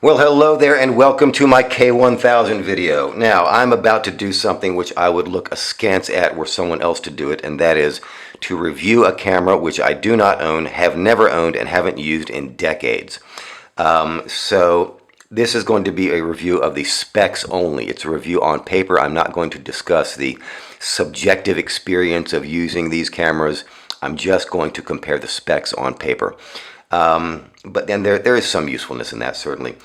Well, hello there and welcome to my K-1000 video. Now, I'm about to do something which I would look askance at were someone else to do it, and that is to review a camera which I do not own, have never owned, and haven't used in decades. So this is going to be a review of the specs only. It's a review on paper. I'm not going to discuss the subjective experience of using these cameras. I'm just going to compare the specs on paper. But then there is some usefulness in that, certainly.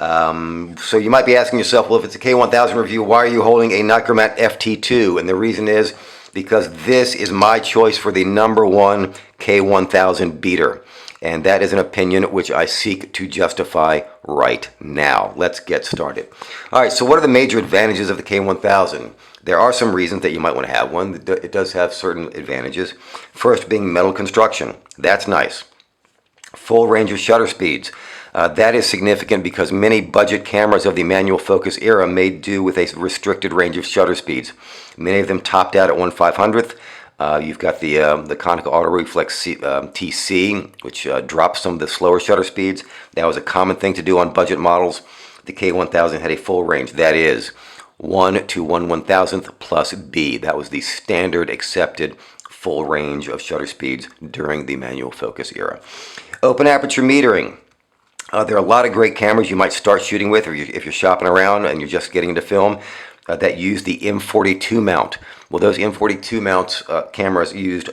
So you might be asking yourself, well, if it's a K-1000 review, why are you holding a Micromat FT2? And the reason is because this is my choice for the #1 K-1000 beater. And that is an opinion which I seek to justify right now. Let's get started. All right, so what are the major advantages of the K-1000? There are some reasons that you might want to have one. It does have certain advantages. First being metal construction. That's nice. Full range of shutter speeds. That is significant because many budget cameras of the manual focus era made do with a restricted range of shutter speeds. Many of them topped out at 1/500th. You've got the conical auto-reflex TC, which drops some of the slower shutter speeds. That was a common thing to do on budget models. The K-1000 had a full range. That is 1 to 1/1000th plus B. That was the standard accepted full range of shutter speeds during the manual focus era. Open aperture metering. There are a lot of great cameras you might start shooting with, or if you're shopping around and you're just getting into film, that use the M42 mount. Well, those M42 mounts cameras used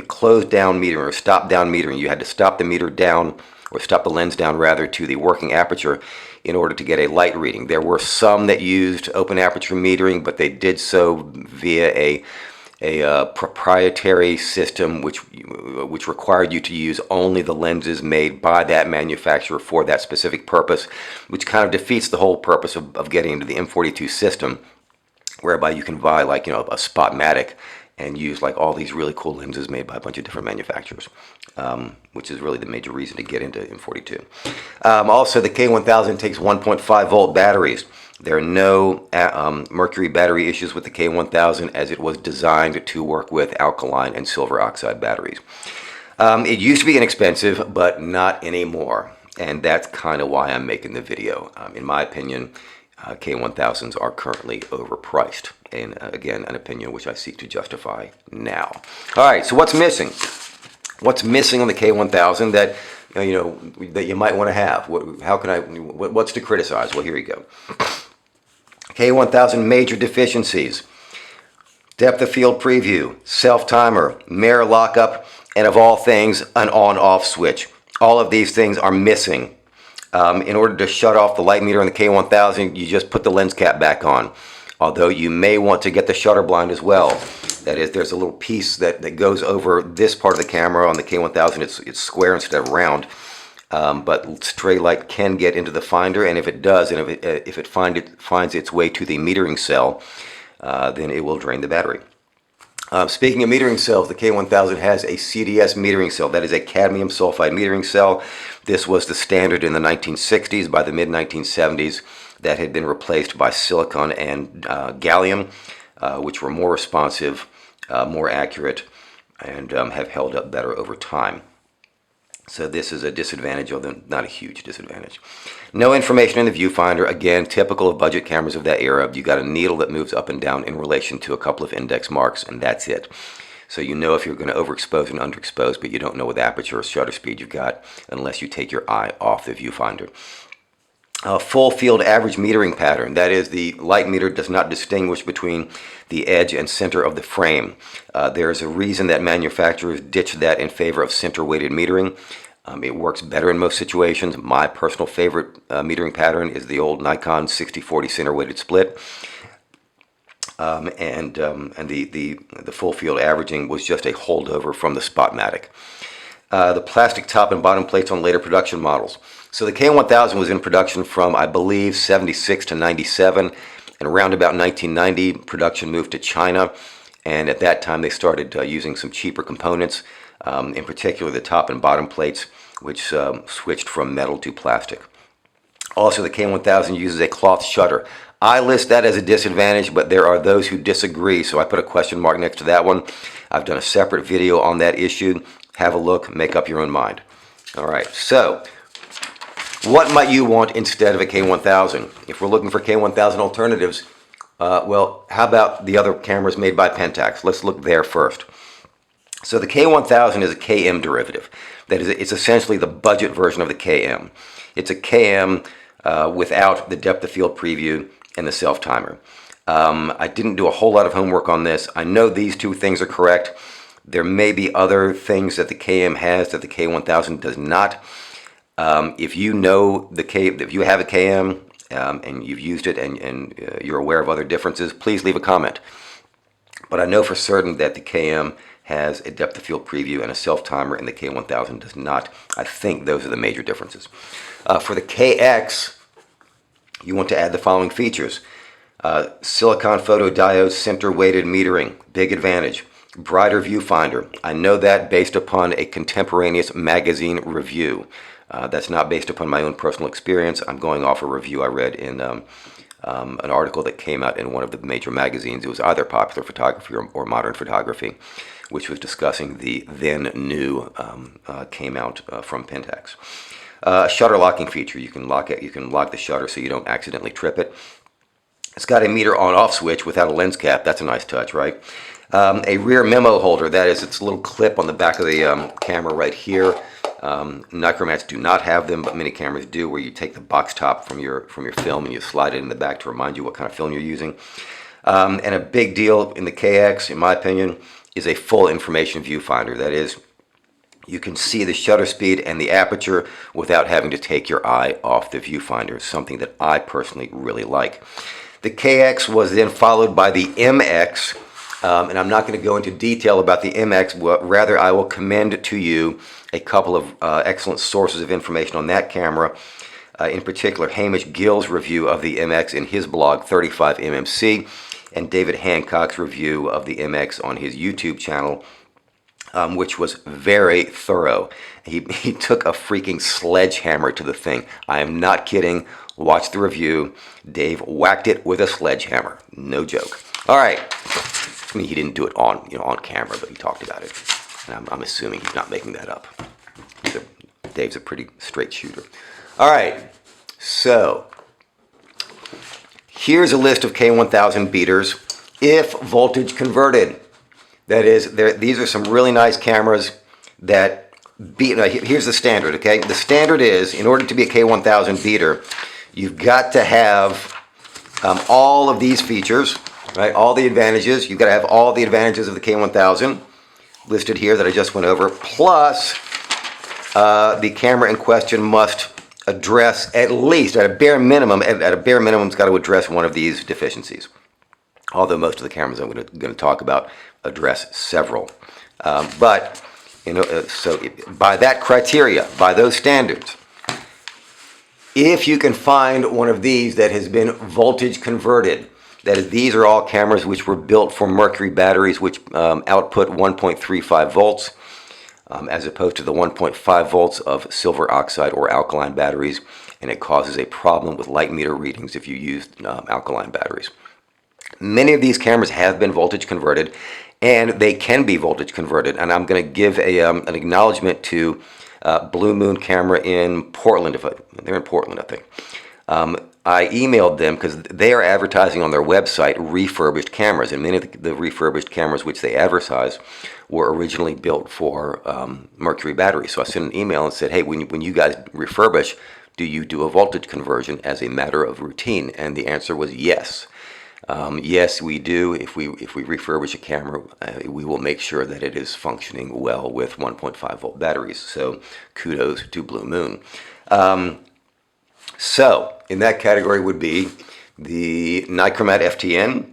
closed down metering or stop down metering. You had to stop the meter down, or stop the lens down rather, to the working aperture in order to get a light reading. There were some that used open aperture metering, but they did so via a proprietary system which required you to use only the lenses made by that manufacturer for that specific purpose, which kind of defeats the whole purpose of getting into the M42 system, whereby you can buy a Spotmatic and use all these really cool lenses made by a bunch of different manufacturers, which is really the major reason to get into M42. Also, the K-1000 takes 1.5 volt batteries. There are no mercury battery issues with the K-1000 as it was designed to work with alkaline and silver oxide batteries. It used to be inexpensive, but not anymore, and that's kind of why I'm making the video. In my opinion, K-1000s are currently overpriced, and again, an opinion which I seek to justify now. All right, so what's missing? What's missing on the K-1000 that that you might want to have? What's to criticize? Well, here you go. K-1000 major deficiencies: depth of field preview, self-timer, mirror lockup, and of all things, an on-off switch. All of these things are missing. In order to shut off the light meter on the K-1000, you just put the lens cap back on. Although you may want to get the shutter blind as well. That is, there's a little piece that goes over this part of the camera. On the K-1000, it's square instead of round. But stray light can get into the finder, and if it does, and if it finds its way to the metering cell, then it will drain the battery. Speaking of metering cells, the K-1000 has a CDS metering cell. That is a cadmium sulfide metering cell. This was the standard in the 1960s. By the mid-1970s, that had been replaced by silicon and gallium, which were more responsive, more accurate, and have held up better over time. So this is a disadvantage, although not a huge disadvantage. No information in the viewfinder. Again, typical of budget cameras of that era. You got a needle that moves up and down in relation to a couple of index marks, and that's it. So you know if you're going to overexpose and underexpose, but you don't know what aperture or shutter speed you've got unless you take your eye off the viewfinder. Full field average metering pattern. That is, the light meter does not distinguish between the edge and center of the frame. There's a reason that manufacturers ditch that in favor of center-weighted metering. It works better in most situations. My personal favorite metering pattern is the old Nikon 60/40 center-weighted split. And the full field averaging was just a holdover from the Spotmatic. The plastic top and bottom plates on later production models. So the K-1000 was in production from, I believe, 76 to 97, and around about 1990, production moved to China, and at that time they started using some cheaper components, in particular the top and bottom plates, which switched from metal to plastic. Also, the K-1000 uses a cloth shutter. I list that as a disadvantage, but there are those who disagree, so I put a question mark next to that one. I've done a separate video on that issue. Have a look, make up your own mind. All right, so What might you want instead of a K-1000? If we're looking for K-1000 alternatives, well, how about the other cameras made by Pentax? Let's look there first. So the K-1000 is a KM derivative. That is, it's essentially the budget version of the KM. It's a KM without the depth of field preview and the self-timer. I didn't do a whole lot of homework on this. I know these two things are correct. There may be other things that the KM has that the K-1000 does not. If you know if you have a KM and you've used it and you're aware of other differences, please leave a comment. But I know for certain that the KM has a depth of field preview and a self-timer, and the K-1000 does not. I think those are the major differences. For the KX, you want to add the following features. Silicon photodiode center weighted metering, big advantage. Brighter viewfinder. I know that based upon a contemporaneous magazine review. That's not based upon my own personal experience. I'm going off a review I read in an article that came out in one of the major magazines. It was either Popular Photography or Modern Photography, which was discussing the then new came out from Pentax. Shutter locking feature. You can lock it. You can lock the shutter so you don't accidentally trip it. It's got a meter on-off switch without a lens cap. That's a nice touch, right? A rear memo holder. That is, it's a little clip on the back of the camera right here. Nicromats do not have them, but many cameras do, where you take the box top from your film and you slide it in the back to remind you what kind of film you're using. And a big deal in the KX, in my opinion, is a full information viewfinder. That is, you can see the shutter speed and the aperture without having to take your eye off the viewfinder, something that I personally really like. The KX was then followed by the MX, and I'm not going to go into detail about the MX, but rather I will commend to you a couple of excellent sources of information on that camera. In particular, Hamish Gill's review of the MX in his blog, 35mmc, and David Hancock's review of the MX on his YouTube channel, which was very thorough. He took a freaking sledgehammer to the thing. I am not kidding. Watch the review. Dave whacked it with a sledgehammer. No joke. All right. I mean, he didn't do it on camera, but he talked about it. And I'm assuming he's not making that up. Dave's a pretty straight shooter. All right. So here's a list of K-1000 beaters if voltage converted. That is, these are some really nice cameras that beat. Here's the standard, okay? The standard is, in order to be a K-1000 beater, you've got to have all of these features, right? All the advantages. You've got to have all the advantages of the K-1000 listed here that I just went over, plus the camera in question must address at least, at a bare minimum, it's got to address one of these deficiencies. Although most of the cameras I'm going to talk about address several. But, so by that criteria, by those standards, if you can find one of these that has been voltage converted, that is, these are all cameras which were built for mercury batteries which output 1.35 volts, as opposed to the 1.5 volts of silver oxide or alkaline batteries, and it causes a problem with light meter readings if you use alkaline batteries. Many of these cameras have been voltage converted, and they can be voltage converted. And I'm going to give an acknowledgement to Blue Moon Camera in Portland. They're in Portland, I think. I emailed them because they are advertising on their website refurbished cameras, and many of the refurbished cameras which they advertise were originally built for mercury batteries. So I sent an email and said, hey, when you guys refurbish, do you do a voltage conversion as a matter of routine? And the answer was yes. Yes, we do. If we refurbish a camera, we will make sure that it is functioning well with 1.5 volt batteries. So kudos to Blue Moon. So in that category would be the Nichromat FTN,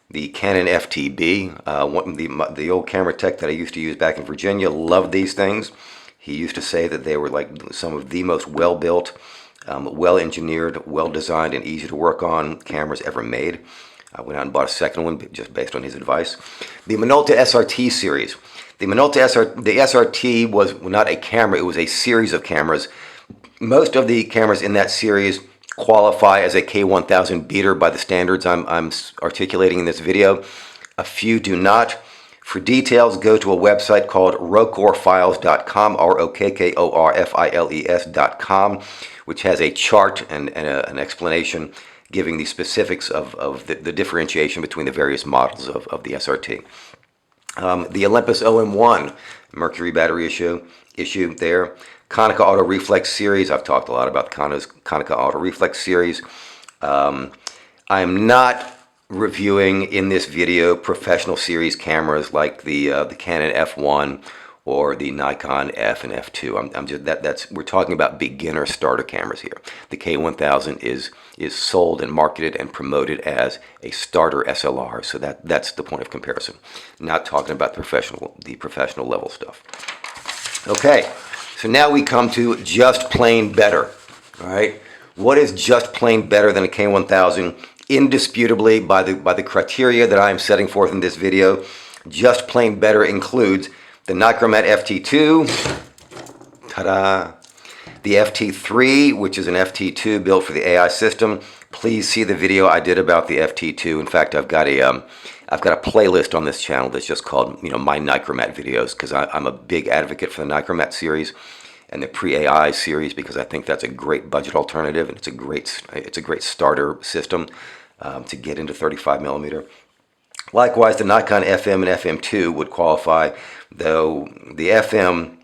the Canon FTB, the old camera tech that I used to use back in Virginia. Loved these things. He used to say that they were like some of the most well-built, well-engineered, well-designed, and easy to work on cameras ever made. I went out and bought a second one just based on his advice. The Minolta SRT series. The SRT was not a camera, it was a series of cameras. Most of the cameras in that series qualify as a K-1000 beater by the standards I'm articulating in this video. A few do not. For details, go to a website called rokkorfiles.com, ROKKORFILES.com, which has a chart and an explanation giving the specifics of the differentiation between the various models of the SRT. The Olympus OM1 mercury battery issue there. Konica Auto Reflex series. I've talked a lot about the Konica Auto Reflex series. I am not reviewing in this video professional series cameras like the Canon F1 or the Nikon F and F2. We're talking about beginner starter cameras here. The K-1000 is sold and marketed and promoted as a starter SLR, so that's the point of comparison. Not talking about the professional level stuff. Okay, so now we come to just plain better. All right, what is just plain better than a K-1000? Indisputably, by the criteria that I am setting forth in this video, just plain better includes the Nichromat FT2, ta-da, the FT3, which is an FT2 built for the AI system. Please see the video I did about the FT2. In fact, I've got a playlist on this channel that's just called, my Nichromat videos, because I'm a big advocate for the Nichromat series and the pre-AI series, because I think that's a great budget alternative, and it's a great starter system to get into 35 millimeter. Likewise, the Nikon FM and FM2 would qualify, though the FM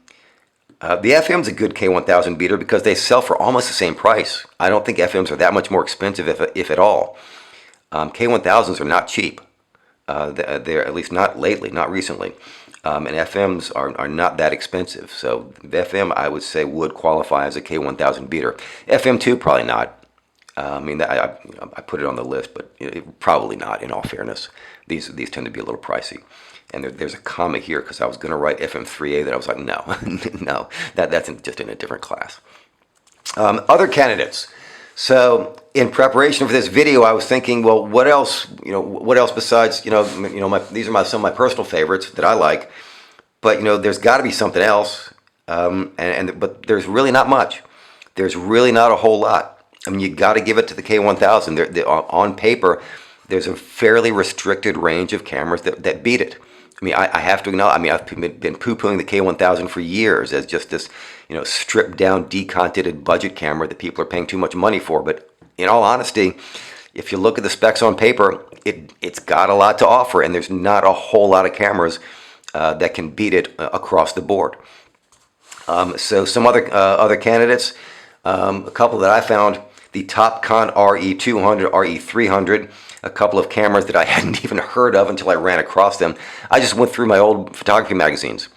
is a good K-1000 beater because they sell for almost the same price. I don't think FMs are that much more expensive, if at all. K-1000s are not cheap. They're at least not lately, not recently. And FMs are not that expensive. So the FM, I would say, would qualify as a K-1000 beater. FM2, probably not. I put it on the list, but probably not, in all fairness. These tend to be a little pricey. And there's a comma here because I was going to write FM3A that I was like, no, no, that's just in a different class. Other candidates. So in preparation for this video, I was thinking, well, what else besides, these are some of my personal favorites that I like, but, there's got to be something else. But there's really not much. There's really not a whole lot. I mean, you got to give it to the K-1000. On paper, there's a fairly restricted range of cameras that beat it. I mean, I have to acknowledge, I've been poo-pooing the K-1000 for years as just this, stripped-down, decontented budget camera that people are paying too much money for. But in all honesty, if you look at the specs on paper, it's got a lot to offer, and there's not a whole lot of cameras that can beat it across the board. So some other candidates, a couple that I found. The Topcon RE200, RE300, a couple of cameras that I hadn't even heard of until I ran across them. I just went through my old photography magazines.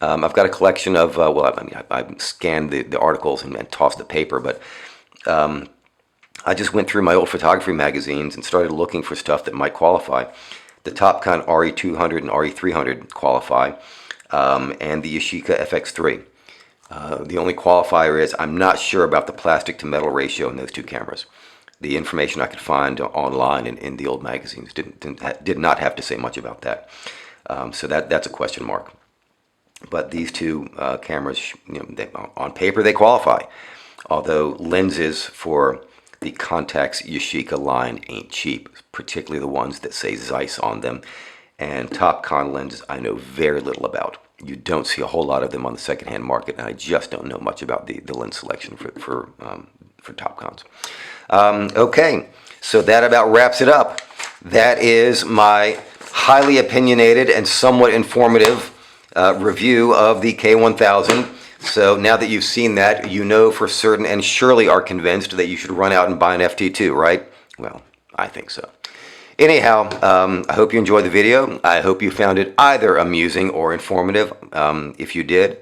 I've got a collection of, I scanned the articles and tossed the paper, but I just went through my old photography magazines and started looking for stuff that might qualify. The Topcon RE200 and RE300 qualify, and the Yashica FX3. The only qualifier is I'm not sure about the plastic to metal ratio in those two cameras. The information I could find online in the old magazines did not have to say much about that. So that's a question mark. But these two cameras, on paper they qualify. Although lenses for the Pentax Yashica line ain't cheap, particularly the ones that say Zeiss on them. And Topcon lenses I know very little about. You don't see a whole lot of them on the secondhand market, and I just don't know much about the lens selection for Topcons. Okay, so that about wraps it up. That is my highly opinionated and somewhat informative review of the K-1000. So now that you've seen that, you know for certain and surely are convinced that you should run out and buy an FT2, right? Well, I think so. Anyhow, I hope you enjoyed the video. I hope you found it either amusing or informative. If you did,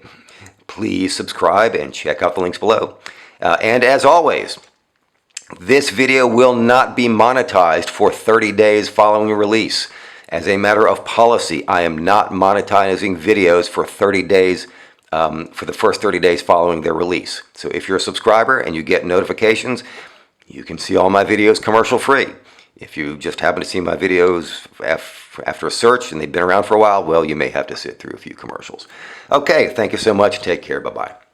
please subscribe and check out the links below. And as always, this video will not be monetized for 30 days following release. As a matter of policy, I am not monetizing videos for 30 days, for the first 30 days following their release. So if you're a subscriber and you get notifications, you can see all my videos commercial free. If you just happen to see my videos after a search and they've been around for a while, well, you may have to sit through a few commercials. Okay, thank you so much. Take care. Bye-bye.